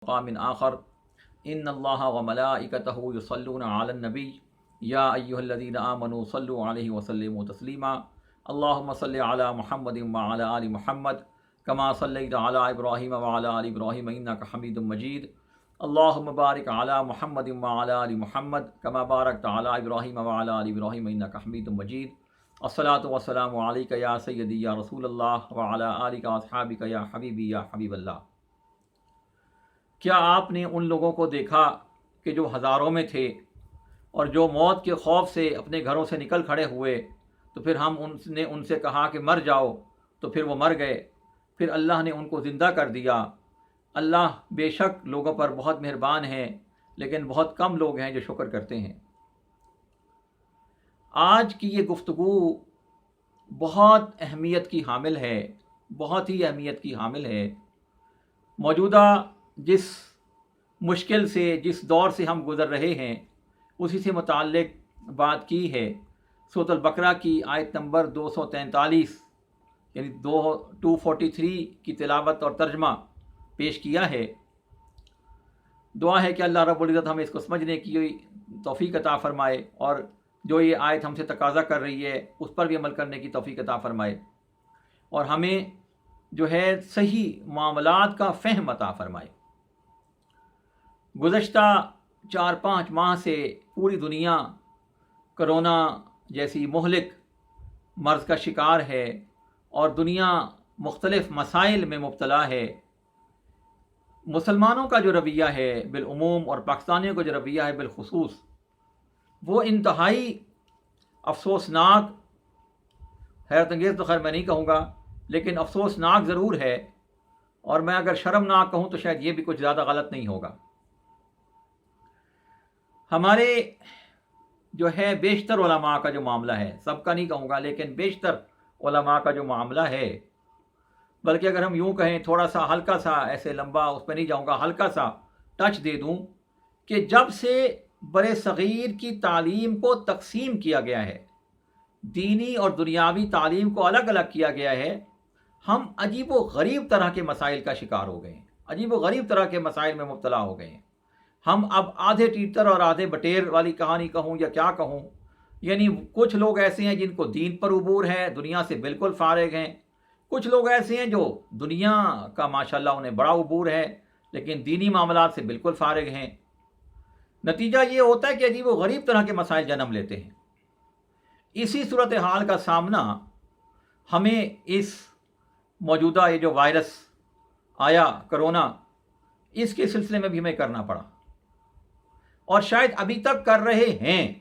مقام آخر ان اللہ و ملائکتہ یصلون علی النبی یا ایھا الذین آمنوا صلوا علیہ وسلموا تسلیما اللہم صل علی محمد وعلی آل محمد کما صلیت علی ابراہیم وعلی آل ابراہیم انک حمید مجید اللہم بارک علی محمد وعلی آل محمد کما بارکت علی ابراہیم وعلی آل ابراہیم انک حمید مجید الصلاۃ والسلام علیک یا سیدی یا رسول اللہ وعلی آلک واصحابک یا حبیبی یا حبیب اللہ۔ کیا آپ نے ان لوگوں کو دیکھا کہ جو ہزاروں میں تھے اور جو موت کے خوف سے اپنے گھروں سے نکل کھڑے ہوئے، تو پھر ہم نے ان سے کہا کہ مر جاؤ، تو پھر وہ مر گئے، پھر اللہ نے ان کو زندہ کر دیا۔ اللہ بے شک لوگوں پر بہت مہربان ہے، لیکن بہت کم لوگ ہیں جو شکر کرتے ہیں۔ آج کی یہ گفتگو بہت اہمیت کی حامل ہے، بہت ہی اہمیت کی حامل ہے۔ موجودہ جس مشکل سے، جس دور سے ہم گزر رہے ہیں، اسی سے متعلق بات کی ہے۔ سورۃ البقرہ کی آیت نمبر 243 یعنی 243 کی تلاوت اور ترجمہ پیش کیا ہے۔ دعا ہے کہ اللہ رب العزت ہمیں اس کو سمجھنے کی توفیق عطا فرمائے، اور جو یہ آیت ہم سے تقاضا کر رہی ہے اس پر بھی عمل کرنے کی توفیق عطا فرمائے، اور ہمیں جو ہے صحیح معاملات کا فہم عطا فرمائے۔ گزشتہ 4-5 ماہ سے پوری دنیا کرونا جیسی مہلک مرض کا شکار ہے، اور دنیا مختلف مسائل میں مبتلا ہے۔ مسلمانوں کا جو رویہ ہے بالعموم، اور پاکستانیوں کا جو رویہ ہے بالخصوص، وہ انتہائی افسوسناک، حیرت انگیز تو خیر میں نہیں کہوں گا، لیکن افسوسناک ضرور ہے، اور میں اگر شرمناک کہوں تو شاید یہ بھی کچھ زیادہ غلط نہیں ہوگا۔ ہمارے جو ہے بیشتر علماء کا جو معاملہ ہے، سب کا نہیں کہوں گا لیکن بیشتر علماء کا جو معاملہ ہے، بلکہ اگر ہم یوں کہیں تھوڑا سا ہلکا سا، ایسے لمبا اس پہ نہیں جاؤں گا، ہلکا سا ٹچ دے دوں کہ جب سے بر صغیر کی تعلیم کو تقسیم کیا گیا ہے، دینی اور دنیاوی تعلیم کو الگ الگ کیا گیا ہے، ہم عجیب و غریب طرح کے مسائل کا شکار ہو گئے ہیں، عجیب و غریب طرح کے مسائل میں مبتلا ہو گئے ہیں۔ ہم اب آدھے ٹیٹر اور آدھے بٹیر والی کہانی کہوں یا کیا کہوں، یعنی کچھ لوگ ایسے ہیں جن کو دین پر عبور ہے، دنیا سے بالکل فارغ ہیں، کچھ لوگ ایسے ہیں جو دنیا کا ماشاءاللہ انہیں بڑا عبور ہے لیکن دینی معاملات سے بالکل فارغ ہیں۔ نتیجہ یہ ہوتا ہے کہ عجیب و غریب طرح کے مسائل جنم لیتے ہیں۔ اسی صورتحال کا سامنا ہمیں اس موجودہ یہ جو وائرس آیا کرونا، اس کے سلسلے میں بھی ہمیں کرنا پڑا، اور شاید ابھی تک کر رہے ہیں،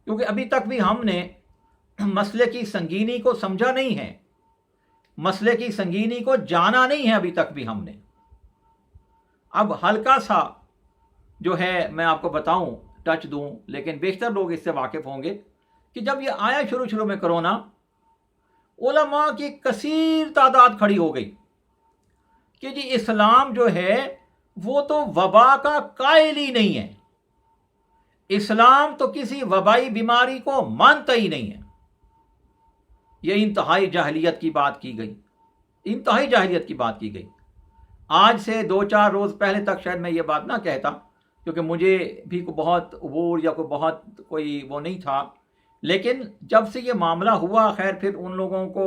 کیونکہ ابھی تک بھی ہم نے مسئلے کی سنگینی کو سمجھا نہیں ہے، مسئلے کی سنگینی کو جانا نہیں ہے ابھی تک بھی ہم نے۔ اب ہلکا سا جو ہے میں آپ کو بتاؤں، ٹچ دوں، لیکن بیشتر لوگ اس سے واقف ہوں گے کہ جب یہ آیا شروع میں کرونا، علماء کی کثیر تعداد کھڑی ہو گئی کہ جی اسلام جو ہے وہ تو وبا کا قائل ہی نہیں ہے، اسلام تو کسی وبائی بیماری کو مانتا ہی نہیں ہے۔ یہ انتہائی جاہلیت کی بات کی گئی، انتہائی جاہلیت کی بات کی گئی۔ آج سے 2-4 روز پہلے تک شاید میں یہ بات نہ کہتا، کیونکہ مجھے بھی بہت عبور یا کوئی وہ نہیں تھا، لیکن جب سے یہ معاملہ ہوا، خیر پھر ان لوگوں کو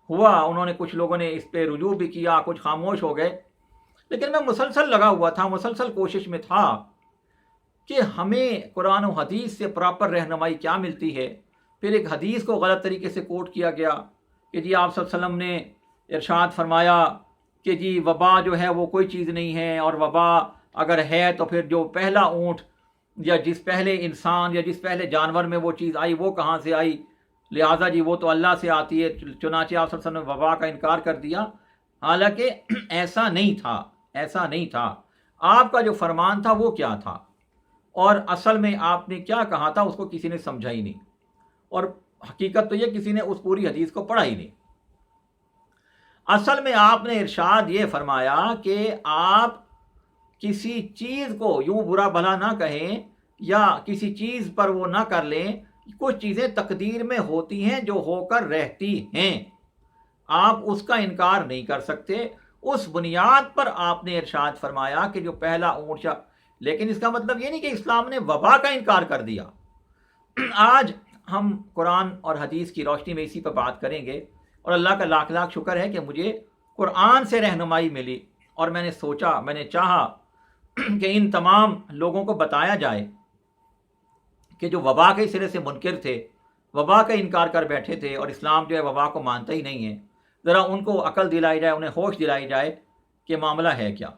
ہوا، انہوں نے کچھ لوگوں نے اس پہ رجوع بھی کیا، کچھ خاموش ہو گئے، لیکن میں مسلسل لگا ہوا تھا، مسلسل کوشش میں تھا کہ ہمیں قرآن و حدیث سے پراپر رہنمائی کیا ملتی ہے۔ پھر ایک حدیث کو غلط طریقے سے کوٹ کیا گیا کہ جی آپ صلی اللہ علیہ وسلم نے ارشاد فرمایا کہ جی وبا جو ہے وہ کوئی چیز نہیں ہے، اور وبا اگر ہے تو پھر جو پہلا اونٹ یا جس پہلے انسان یا جس پہلے جانور میں وہ چیز آئی وہ کہاں سے آئی، لہٰذا جی وہ تو اللہ سے آتی ہے، چنانچہ آپ صلی اللہ علیہ وسلم نے وبا کا انکار کر دیا۔ حالانکہ ایسا نہیں تھا، ایسا نہیں تھا۔ آپ کا جو فرمان تھا وہ کیا تھا، اور اصل میں آپ نے کیا کہا تھا اس کو کسی نے سمجھا ہی نہیں، اور حقیقت تو یہ کسی نے اس پوری حدیث کو پڑھا ہی نہیں۔ اصل میں آپ نے ارشاد یہ فرمایا کہ آپ کسی چیز کو یوں برا بھلا نہ کہیں یا کسی چیز پر وہ نہ کر لیں، کچھ چیزیں تقدیر میں ہوتی ہیں جو ہو کر رہتی ہیں، آپ اس کا انکار نہیں کر سکتے، اس بنیاد پر آپ نے ارشاد فرمایا کہ جو پہلا اونٹ لیکن اس کا مطلب یہ نہیں کہ اسلام نے وبا کا انکار کر دیا۔ آج ہم قرآن اور حدیث کی روشنی میں اسی پر بات کریں گے، اور اللہ کا لاکھ لاکھ شکر ہے کہ مجھے قرآن سے رہنمائی ملی، اور میں نے چاہا کہ ان تمام لوگوں کو بتایا جائے کہ جو وبا کے سرے سے منکر تھے، وبا کا انکار کر بیٹھے تھے، اور اسلام جو ہے وبا کو مانتا ہی نہیں ہے، ذرا ان کو عقل دلائی جائے، انہیں ہوش دلائی جائے کہ معاملہ ہے کیا۔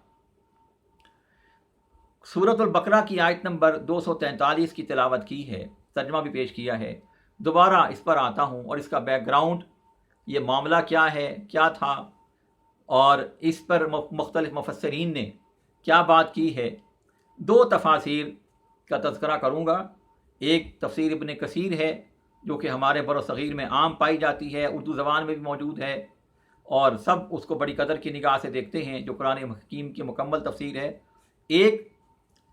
سورۃ البقرہ کی آیت نمبر 243 کی تلاوت کی ہے، ترجمہ بھی پیش کیا ہے۔ دوبارہ اس پر آتا ہوں، اور اس کا بیک گراؤنڈ، یہ معاملہ کیا ہے، کیا تھا، اور اس پر مختلف مفسرین نے کیا بات کی ہے۔ دو تفاسیر کا تذکرہ کروں گا۔ ایک تفسیر ابن کثیر ہے، جو کہ ہمارے بر صغیر میں عام پائی جاتی ہے، اردو زبان میں بھی موجود ہے، اور سب اس کو بڑی قدر کی نگاہ سے دیکھتے ہیں، جو قرآن حکیم کی مکمل تفسیر ہے۔ ایک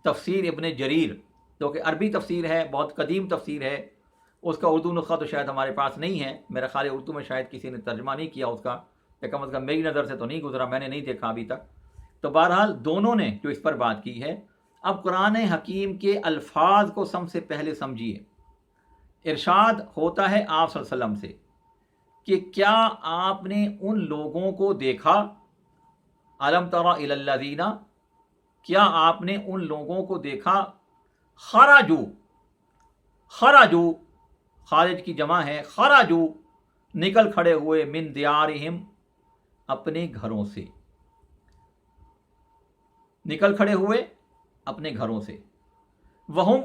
تفسیر ابن جریر، جو کہ عربی تفسیر ہے، بہت قدیم تفسیر ہے، اس کا اردو نسخہ تو شاید ہمارے پاس نہیں ہے، میرا خیال ہے اردو میں شاید کسی نے ترجمہ نہیں کیا اس کا، یا کم از کم میری نظر سے تو نہیں گزرا، میں نے نہیں دیکھا ابھی تک۔ تو بہرحال دونوں نے جو اس پر بات کی ہے۔ اب قرآن حکیم کے الفاظ کو سب سے پہلے سمجھیے۔ ارشاد ہوتا ہے آپ صلی اللہ علیہ وسلم سے کہ کیا آپ نے ان لوگوں کو دیکھا، الم تر الی الذین، کیا آپ نے ان لوگوں کو دیکھا، خرجو خارج کی جمع ہے، خرجو نکل کھڑے ہوئے، من دیارہم اپنے گھروں سے، نکل کھڑے ہوئے اپنے گھروں سے، وہم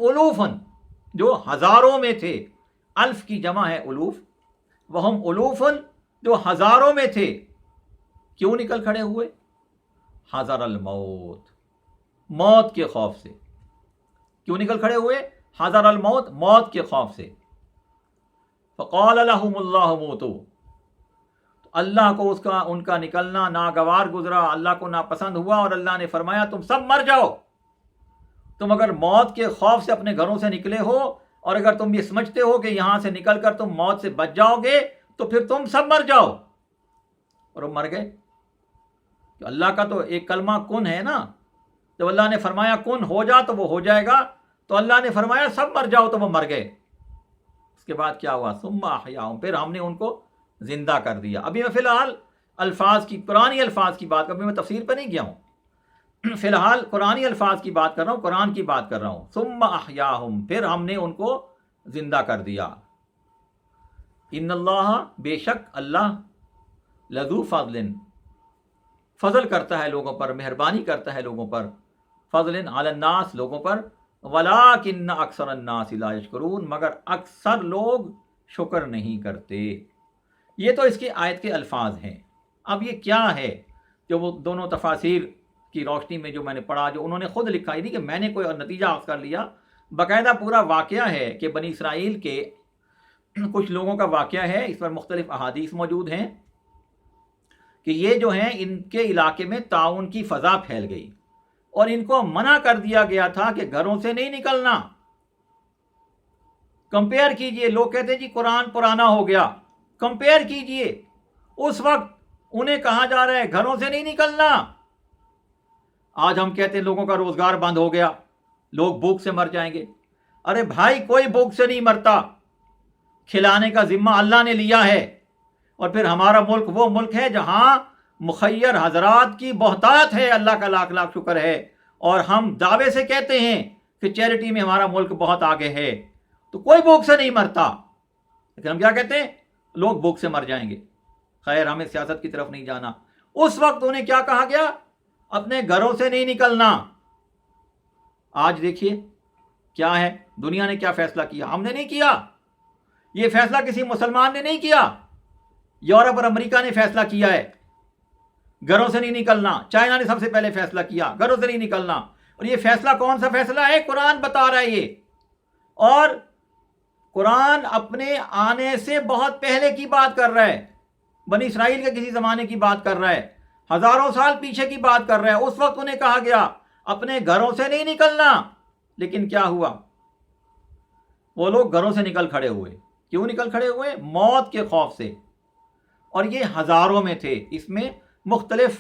الوفن جو ہزاروں میں تھے، الف کی جمع ہے الوف، وہم الوفن جو ہزاروں میں تھے۔ کیوں نکل کھڑے ہوئے؟ حذر الموت، موت کے خوف سے۔ کیوں نکل کھڑے ہوئے؟ حذر الموت، موت کے خوف سے۔ فقال لهم اللہ موتوا، اللہ کو ان کا نکلنا ناگوار گزرا، اللہ کو ناپسند ہوا، اور اللہ نے فرمایا تم سب مر جاؤ۔ تم اگر موت کے خوف سے اپنے گھروں سے نکلے ہو، اور اگر تم یہ سمجھتے ہو کہ یہاں سے نکل کر تم موت سے بچ جاؤ گے، تو پھر تم سب مر جاؤ۔ اور وہ مر گئے۔ تو اللہ کا تو ایک کلمہ کن ہے نا، جب اللہ نے فرمایا کن ہو جا تو وہ ہو جائے گا، تو اللہ نے فرمایا سب مر جاؤ، تو وہ مر گئے۔ اس کے بعد کیا ہوا؟ ثم احیاہم، پھر ہم نے ان کو زندہ کر دیا۔ ابھی میں فی الحال الفاظ کی، پرانی الفاظ کی بات، ابھی میں تفسیر پہ نہیں گیا ہوں، فی الحال قرآنی الفاظ کی بات کر رہا ہوں، قرآن کی بات کر رہا ہوں۔ ثم احیاہم، پھر ہم نے ان کو زندہ کر دیا۔ ان اللہ، بے شک اللہ، لذو فضل، فضل کرتا ہے لوگوں پر، مہربانی کرتا ہے لوگوں پر، فضل علی الناس، لوگوں پر، ولکن اکثر الناس لا یشکرون، مگر اکثر لوگ شکر نہیں کرتے۔ یہ تو اس کی آیت کے الفاظ ہیں۔ اب یہ کیا ہے جو وہ دونوں تفاسیر کی روشنی میں جو میں نے پڑھا، جو انہوں نے خود لکھا، یہ نہیں کہ میں نے کوئی نتیجہ اخذ کر لیا، باقاعدہ پورا واقعہ ہے کہ بنی اسرائیل کے کچھ لوگوں کا واقعہ ہے، اس پر مختلف احادیث موجود ہیں کہ یہ جو ہیں ان کے علاقے میں طاعون کی فضا پھیل گئی، اور ان کو منع کر دیا گیا تھا کہ گھروں سے نہیں نکلنا۔ کمپیئر کیجئے، لوگ کہتے ہیں جی قرآن پرانا ہو گیا، کمپیئر کیجئے، اس وقت انہیں کہا جا رہا ہے گھروں سے نہیں نکلنا۔ آج ہم کہتے ہیں لوگوں کا روزگار بند ہو گیا، لوگ بھوک سے مر جائیں گے۔ ارے بھائی، کوئی بھوک سے نہیں مرتا، کھلانے کا ذمہ اللہ نے لیا ہے، اور پھر ہمارا ملک وہ ملک ہے جہاں مخیر حضرات کی بہتات ہے، اللہ کا لاکھ لاکھ شکر ہے، اور ہم دعوے سے کہتے ہیں کہ چیریٹی میں ہمارا ملک بہت آگے ہے، تو کوئی بھوک سے نہیں مرتا، لیکن ہم کیا کہتے ہیں؟ لوگ بھوک سے مر جائیں گے۔ خیر، ہمیں سیاست کی طرف نہیں جانا۔ اس وقت انہیں کیا کہا گیا؟ اپنے گھروں سے نہیں نکلنا۔ آج دیکھیے کیا ہے، دنیا نے کیا فیصلہ کیا؟ ہم نے نہیں کیا، یہ فیصلہ کسی مسلمان نے نہیں کیا، یورپ اور امریکہ نے فیصلہ کیا ہے گھروں سے نہیں نکلنا۔ چائنا نے سب سے پہلے فیصلہ کیا گھروں سے نہیں نکلنا، اور یہ فیصلہ کون سا فیصلہ ہے؟ قرآن بتا رہا ہے یہ، اور قرآن اپنے آنے سے بہت پہلے کی بات کر رہا ہے، بنی اسرائیل کے کسی زمانے کی بات کر رہا ہے، ہزاروں سال پیچھے کی بات کر رہا ہے۔ اس وقت انہیں کہا گیا اپنے گھروں سے نہیں نکلنا، لیکن کیا ہوا؟ وہ لوگ گھروں سے نکل کھڑے ہوئے۔ کیوں نکل کھڑے ہوئے؟ موت کے خوف سے۔ اور یہ ہزاروں میں تھے. اس میں مختلف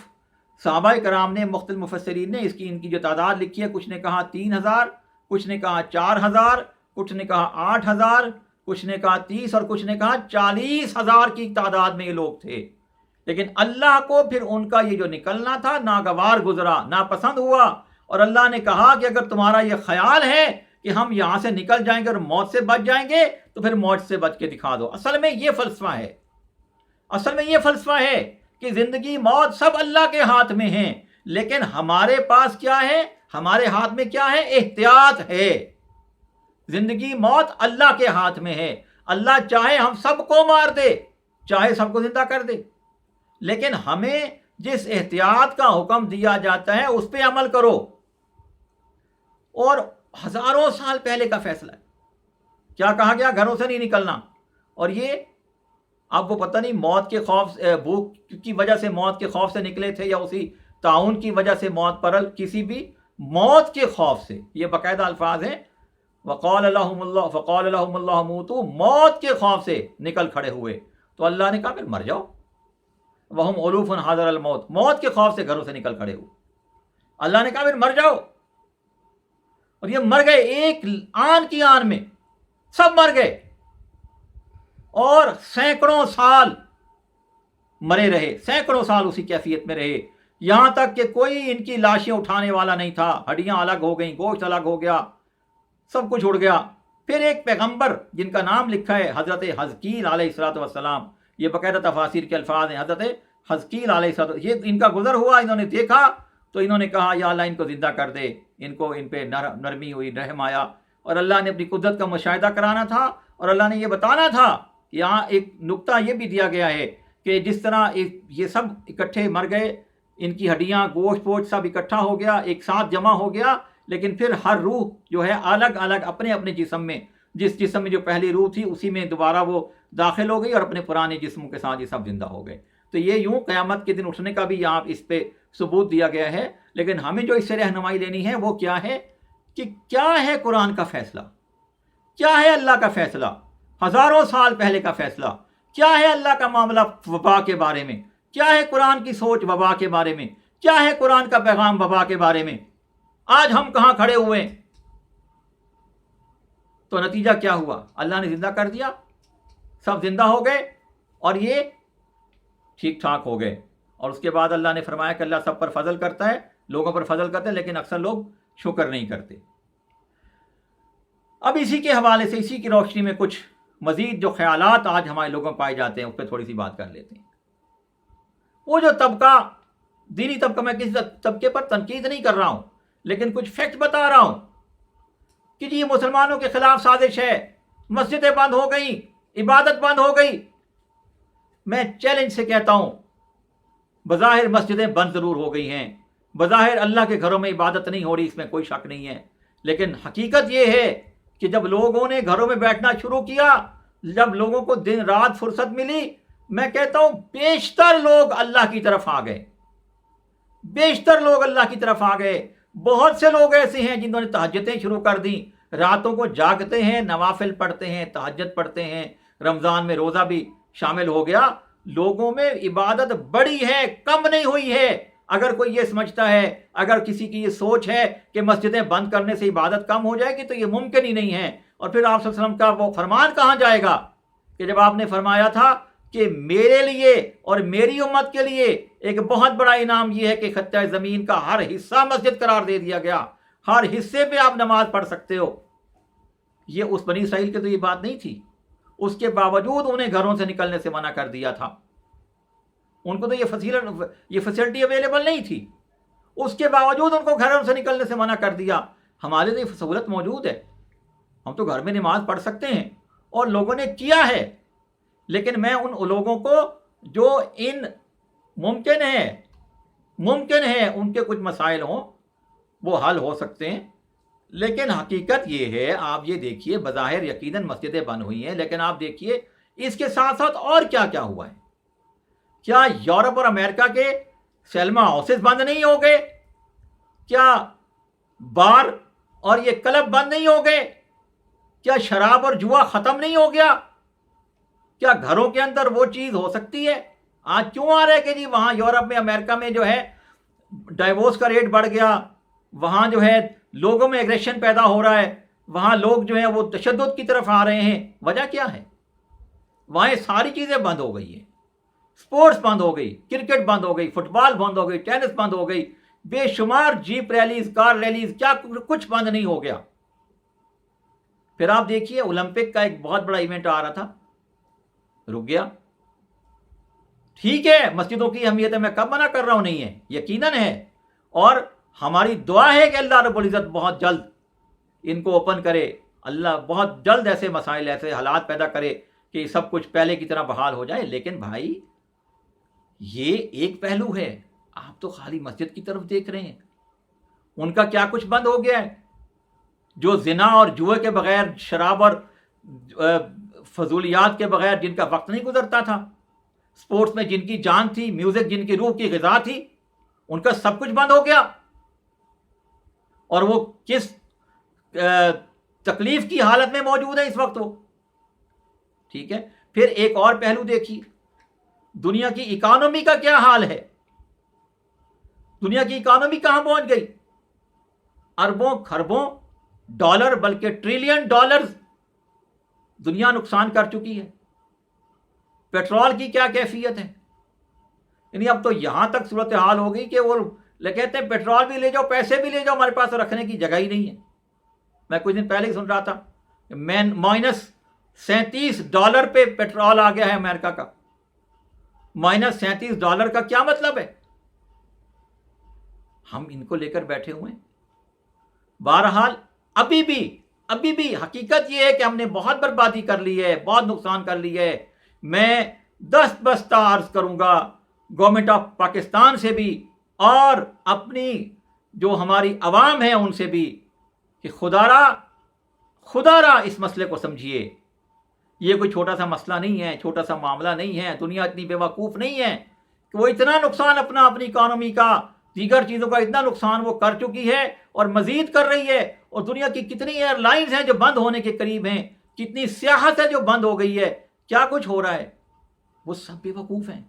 صحابہ کرام نے، مختلف مفسرین نے ان کی جو تعداد لکھی ہے، کچھ نے کہا 3,000، کچھ نے کہا 4,000، کچھ نے کہا 8,000، کچھ نے کہا 30 اور کچھ نے کہا 40,000 کی تعداد میں یہ لوگ تھے. لیکن اللہ کو پھر ان کا یہ جو نکلنا تھا ناگوار گزرا، ناپسند ہوا، اور اللہ نے کہا کہ اگر تمہارا یہ خیال ہے کہ ہم یہاں سے نکل جائیں گے اور موت سے بچ جائیں گے تو پھر موت سے بچ کے دکھا دو. اصل میں یہ فلسفہ ہے، اصل میں یہ فلسفہ ہے کہ زندگی موت سب اللہ کے ہاتھ میں ہیں، لیکن ہمارے پاس کیا ہے؟ ہمارے ہاتھ میں کیا ہے؟ احتیاط ہے. زندگی موت اللہ کے ہاتھ میں ہے. اللہ چاہے ہم سب کو مار دے، چاہے سب کو زندہ کر دے، لیکن ہمیں جس احتیاط کا حکم دیا جاتا ہے اس پہ عمل کرو. اور ہزاروں سال پہلے کا فیصلہ ہے. کیا کہا گیا؟ گھروں سے نہیں نکلنا. اور یہ اب وہ پتہ نہیں موت کے خوف، بھوک کی وجہ سے موت کے خوف سے نکلے تھے یا اسی طاعون کی وجہ سے موت پر، کسی بھی موت کے خوف سے. یہ باقاعدہ الفاظ ہیں، وقال لهم اللہ فقال لهم اللہ موتوا، موت کے خوف سے نکل کھڑے ہوئے. تو اللہ نے کہا پھر مر جاؤ. وہم الوف حاضر الموت، موت کے خوف سے گھروں سے نکل کھڑے ہوئے. اللہ نے کہا پھر مر جاؤ. اور یہ مر گئے ایک آن کی آن میں، سب مر گئے. اور سینکڑوں سال مرے رہے، سینکڑوں سال اسی کیفیت میں رہے، یہاں تک کہ کوئی ان کی لاشیں اٹھانے والا نہیں تھا. ہڈیاں الگ ہو گئیں، گوشت الگ ہو گیا، سب کچھ اڑ گیا. پھر ایک پیغمبر جن کا نام لکھا ہے حضرت حزقیل علیہ الصلوۃ والسلام، یہ باقاعدہ تفاسیر کے الفاظ ہیں، حضرت حزقیل علیہ السلام، یہ ان کا گزر ہوا، انہوں نے دیکھا تو انہوں نے کہا یا اللہ ان کو زندہ کر دے. ان پہ نرمی ہوئی، رحم آیا، اور اللہ نے اپنی قدرت کا مشاہدہ کرانا تھا، اور اللہ نے یہ بتانا تھا. یہاں ایک نقطہ یہ بھی دیا گیا ہے کہ جس طرح یہ سب اکٹھے مر گئے، ان کی ہڈیاں، گوشت پوشت سب اکٹھا ہو گیا، ایک ساتھ جمع ہو گیا، لیکن پھر ہر روح جو ہے الگ الگ اپنے اپنے جسم میں، جس جسم میں جو پہلی روح تھی اسی میں دوبارہ وہ داخل ہو گئی اور اپنے پرانے جسم کے ساتھ یہ سب زندہ ہو گئے. تو یہ یوں قیامت کے دن اٹھنے کا بھی یہاں اس پہ ثبوت دیا گیا ہے. لیکن ہمیں جو اس سے رہنمائی لینی ہے وہ کیا ہے کہ کیا ہے قرآن کا فیصلہ، کیا ہے اللہ کا فیصلہ، ہزاروں سال پہلے کا فیصلہ، کیا ہے اللہ کا معاملہ وبا کے بارے میں، کیا ہے قرآن کی سوچ وبا کے بارے میں، کیا ہے قرآن کا پیغام وبا کے بارے میں. آج ہم کہاں کھڑے ہوئے ہیں؟ تو نتیجہ کیا ہوا؟ اللہ نے زندہ کر دیا، سب زندہ ہو گئے اور یہ ٹھیک ٹھاک ہو گئے. اور اس کے بعد اللہ نے فرمایا کہ اللہ سب پر فضل کرتا ہے، لوگوں پر فضل کرتا ہے، لیکن اکثر لوگ شکر نہیں کرتے. اب اسی کے حوالے سے، اسی کی روشنی میں کچھ مزید جو خیالات آج ہمارے لوگوں میں پائے جاتے ہیں اس پہ تھوڑی سی بات کر لیتے ہیں. وہ جو طبقہ، دینی طبقہ، میں کسی طبقے پر تنقید نہیں کر رہا ہوں، لیکن کچھ فیکٹ بتا رہا ہوں کہ جی مسلمانوں کے خلاف سازش ہے، مسجدیں بند ہو گئیں، عبادت بند ہو گئی. میں چیلنج سے کہتا ہوں، بظاہر مسجدیں بند ضرور ہو گئی ہیں، بظاہر اللہ کے گھروں میں عبادت نہیں ہو رہی، اس میں کوئی شک نہیں ہے، لیکن حقیقت یہ ہے کہ جب لوگوں نے گھروں میں بیٹھنا شروع کیا، جب لوگوں کو دن رات فرصت ملی، میں کہتا ہوں بیشتر لوگ اللہ کی طرف آ گئے، بیشتر لوگ اللہ کی طرف آ گئے. بہت سے لوگ ایسے ہیں جنہوں نے تہجدیں شروع کر دیں، راتوں کو جاگتے ہیں، نوافل پڑھتے ہیں، تہجد پڑھتے ہیں، رمضان میں روزہ بھی شامل ہو گیا. لوگوں میں عبادت بڑی ہے، کم نہیں ہوئی ہے. اگر کوئی یہ سمجھتا ہے، اگر کسی کی یہ سوچ ہے کہ مسجدیں بند کرنے سے عبادت کم ہو جائے گی، تو یہ ممکن ہی نہیں ہے. اور پھر آپ صلی اللہ علیہ وسلم کا وہ فرمان کہاں جائے گا کہ جب آپ نے فرمایا تھا کہ میرے لیے اور میری امت کے لیے ایک بہت بڑا انعام یہ ہے کہ خطہ زمین کا ہر حصہ مسجد قرار دے دیا گیا، ہر حصے پہ آپ نماز پڑھ سکتے ہو. یہ اس بنی اسرائیل کی تو یہ بات نہیں تھی، اس کے باوجود انہیں گھروں سے نکلنے سے منع کر دیا تھا. ان کو تو یہ فیسلٹی اویلیبل نہیں تھی، اس کے باوجود ان کو گھروں سے نکلنے سے منع کر دیا. ہمارے تو یہ سہولت موجود ہے، ہم تو گھر میں نماز پڑھ سکتے ہیں، اور لوگوں نے کیا ہے. لیکن میں ان لوگوں کو جو ممکن ہے ان کے کچھ مسائل ہوں وہ حل ہو سکتے ہیں، لیکن حقیقت یہ ہے، آپ یہ دیکھیے، بظاہر یقیناً مسجدیں بند ہوئی ہیں، لیکن آپ دیکھیے اس کے ساتھ ساتھ اور کیا کیا ہوا ہے. کیا یورپ اور امریکہ کے سینما ہاؤسز بند نہیں ہو گئے؟ کیا بار اور یہ کلب بند نہیں ہو گئے؟ کیا شراب اور جوا ختم نہیں ہو گیا؟ کیا گھروں کے اندر وہ چیز ہو سکتی ہے آج کیوں آ رہا ہے کہ جی وہاں یورپ میں امریکہ میں جو ہے ڈائیورس کا ریٹ بڑھ گیا, وہاں جو ہے لوگوں میں ایگریشن پیدا ہو رہا ہے, وہاں لوگ جو ہیں وہ تشدد کی طرف آ رہے ہیں. وجہ کیا ہے؟ وہاں ساری چیزیں بند ہو گئی ہیں. سپورٹس بند ہو گئی, کرکٹ بند ہو گئی, فٹ بال بند ہو گئی, ٹینس بند ہو گئی, بے شمار جیپ ریلیز, کار ریلیز, کیا کچھ بند نہیں ہو گیا. پھر آپ دیکھیے اولمپک کا ایک بہت بڑا ایونٹ آ رہا تھا, رک گیا. ٹھیک ہے مسجدوں کی اہمیت ہے, میں کب منع کر رہا ہوں, نہیں ہے, یقیناً ہے, اور ہماری دعا ہے کہ اللہ رب العزت بہت جلد ان کو اوپن کرے, اللہ بہت جلد ایسے مسائل, ایسے حالات پیدا کرے کہ سب کچھ پہلے کی طرح بحال ہو جائے. لیکن بھائی یہ ایک پہلو ہے, آپ تو خالی مسجد کی طرف دیکھ رہے ہیں. ان کا کیا کچھ بند ہو گیا ہے؟ جو زنا اور جوئے کے بغیر, شراب اور فضولیات کے بغیر جن کا وقت نہیں گزرتا تھا, سپورٹس میں جن کی جان تھی, میوزک جن کی روح کی غذا تھی, ان کا سب کچھ بند ہو گیا. اور وہ کس تکلیف کی حالت میں موجود ہے اس وقت وہ. ٹھیک ہے, پھر ایک اور پہلو دیکھیے, دنیا کی اکانومی کا کیا حال ہے. دنیا کی اکانومی کہاں پہنچ گئی؟ اربوں خربوں ڈالر, بلکہ ٹریلین ڈالرز دنیا نقصان کر چکی ہے. پیٹرول کی کیا کیفیت ہے؟ یعنی اب تو یہاں تک صورتحال ہو گئی کہ وہ کہتے ہیں پیٹرول بھی لے جاؤ, پیسے بھی لے جاؤ, ہمارے پاس رکھنے کی جگہ ہی نہیں ہے. میں کچھ دن پہلے ہی سن رہا تھا -$37 پہ پیٹرول آ گیا ہے امریکہ کا. -$37 کا کیا مطلب ہے؟ ہم ان کو لے کر بیٹھے ہوئے ہیں. بہرحال ابھی بھی حقیقت یہ ہے کہ ہم نے بہت بربادی کر لی ہے, بہت نقصان کر لی ہے. میں دست عرض کروں گا گورنمنٹ آف پاکستان سے بھی اور اپنی جو ہماری عوام ہے ان سے بھی کہ خدا را اس مسئلے کو سمجھیے. یہ کوئی چھوٹا سا مسئلہ نہیں ہے, چھوٹا سا معاملہ نہیں ہے. دنیا اتنی بے وقوف نہیں ہے کہ وہ اتنا نقصان اپنی اکانومی کا, دیگر چیزوں کا اتنا نقصان وہ کر چکی ہے اور مزید کر رہی ہے. اور دنیا کی کتنی ایئر لائنز ہیں جو بند ہونے کے قریب ہیں, کتنی سیاحت ہے جو بند ہو گئی ہے, کیا کچھ ہو رہا ہے. وہ سب بے وقوف ہیں.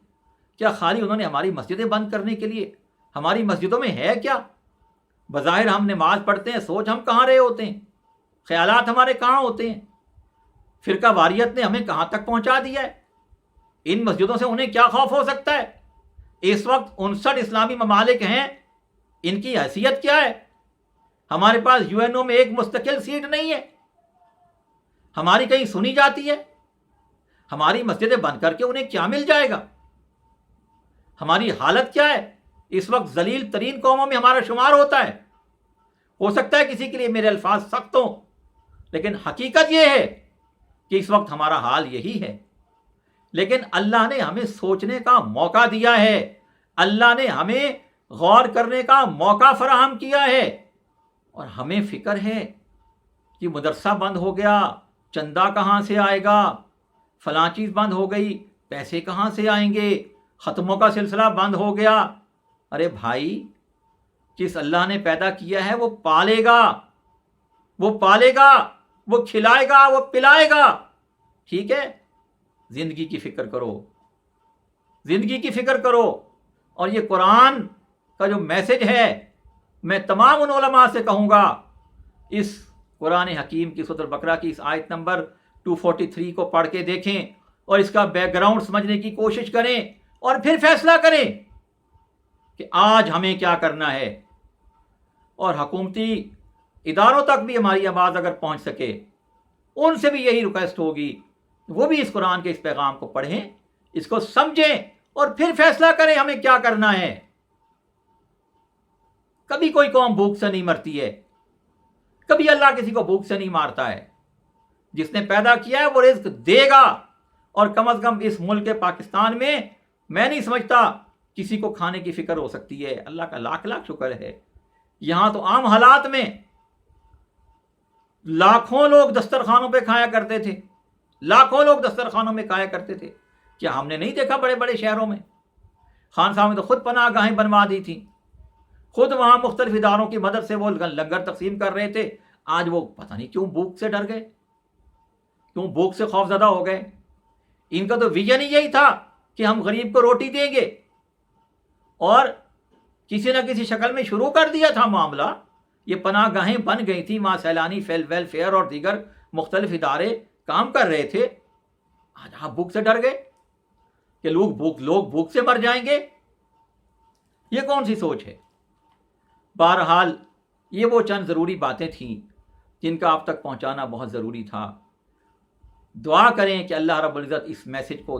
کیا خالی انہوں نے ہماری مسجدیں بند کرنے کے لیے؟ ہماری مسجدوں میں ہے کیا؟ بظاہر ہم نماز پڑھتے ہیں, سوچ ہم کہاں رہے ہوتے ہیں, خیالات ہمارے کہاں ہوتے ہیں. فرقہ واریت نے ہمیں کہاں تک پہنچا دیا ہے. ان مسجدوں سے انہیں کیا خوف ہو سکتا ہے؟ اس وقت 59 اسلامی ممالک ہیں, ان کی حیثیت کیا ہے؟ ہمارے پاس UN میں ایک مستقل سیٹ نہیں ہے. ہماری کہیں سنی جاتی ہے؟ ہماری مسجدیں بند کر کے انہیں کیا مل جائے گا؟ ہماری حالت کیا ہے؟ اس وقت ذلیل ترین قوموں میں ہمارا شمار ہوتا ہے. ہو سکتا ہے کسی کے لیے میرے الفاظ سخت ہوں, لیکن حقیقت یہ ہے کہ اس وقت ہمارا حال یہی ہے. لیکن اللہ نے ہمیں سوچنے کا موقع دیا ہے, اللہ نے ہمیں غور کرنے کا موقع فراہم کیا ہے, اور ہمیں فکر ہے کہ مدرسہ بند ہو گیا, چندہ کہاں سے آئے گا, فلاں چیز بند ہو گئی, پیسے کہاں سے آئیں گے, ختموں کا سلسلہ بند ہو گیا. ارے بھائی, جس اللہ نے پیدا کیا ہے وہ پالے گا, وہ کھلائے گا, وہ پلائے گا. ٹھیک ہے, زندگی کی فکر کرو. اور یہ قرآن کا جو میسج ہے, میں تمام ان علماء سے کہوں گا, اس قرآن حکیم کی سورۃ البقرہ کی اس آیت نمبر 243 کو پڑھ کے دیکھیں اور اس کا بیک گراؤنڈ سمجھنے کی کوشش کریں, اور پھر فیصلہ کریں کہ آج ہمیں کیا کرنا ہے. اور حکومتی اداروں تک بھی ہماری آواز اگر پہنچ سکے, ان سے بھی یہی ریکویسٹ ہوگی, وہ بھی اس قرآن کے اس پیغام کو پڑھیں, اس کو سمجھیں, اور پھر فیصلہ کریں ہمیں کیا کرنا ہے. کبھی کوئی قوم بھوک سے نہیں مرتی ہے, کبھی اللہ کسی کو بھوک سے نہیں مارتا ہے. جس نے پیدا کیا ہے وہ رزق دے گا, اور کم از کم اس ملک پاکستان میں نہیں سمجھتا کسی کو کھانے کی فکر ہو سکتی ہے. اللہ کا لاکھ لاکھ شکر ہے. یہاں تو عام حالات میں لاکھوں لوگ دسترخوانوں پہ کھایا کرتے تھے, کیا ہم نے نہیں دیکھا بڑے بڑے شہروں میں؟ خان صاحب نے تو خود پناہ گاہیں بنوا دی تھی, خود وہاں مختلف اداروں کی مدد سے وہ لنگر تقسیم کر رہے تھے. آج وہ پتہ نہیں کیوں بھوک سے ڈر گئے, کیوں بھوک سے خوف زدہ ہو گئے. ان کا تو ویژن ہی یہی تھا کہ ہم غریب کو روٹی دیں گے، اور کسی نہ کسی شکل میں شروع کر دیا تھا معاملہ. یہ پناہ گاہیں بن گئی تھیں، وہاں سیلانی ویلفیئر اور دیگر مختلف ادارے کام کر رہے تھے. آج آپ بھوک سے ڈر گئے کہ لوگ بھوک سے مر جائیں گے. یہ کون سی سوچ ہے؟ بہرحال یہ وہ چند ضروری باتیں تھیں جن کا آپ تک پہنچانا بہت ضروری تھا. دعا کریں کہ اللہ رب العزت اس میسج کو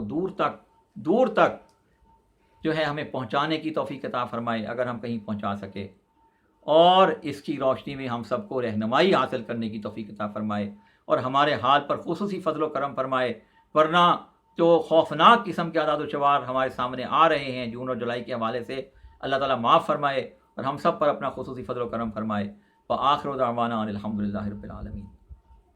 دور تک جو ہے ہمیں پہنچانے کی توفیق عطا فرمائے، اگر ہم کہیں پہنچا سکے، اور اس کی روشنی میں ہم سب کو رہنمائی حاصل کرنے کی توفیق عطا فرمائے، اور ہمارے حال پر خصوصی فضل و کرم فرمائے. ورنہ جو خوفناک قسم کے اعداد و شمار ہمارے سامنے آ رہے ہیں جون اور جولائی کے حوالے سے، اللہ تعالیٰ معاف فرمائے اور ہم سب پر اپنا خصوصی فضل و کرم فرمائے. وآخر دعوانا ان الحمد للہ رب العالمین.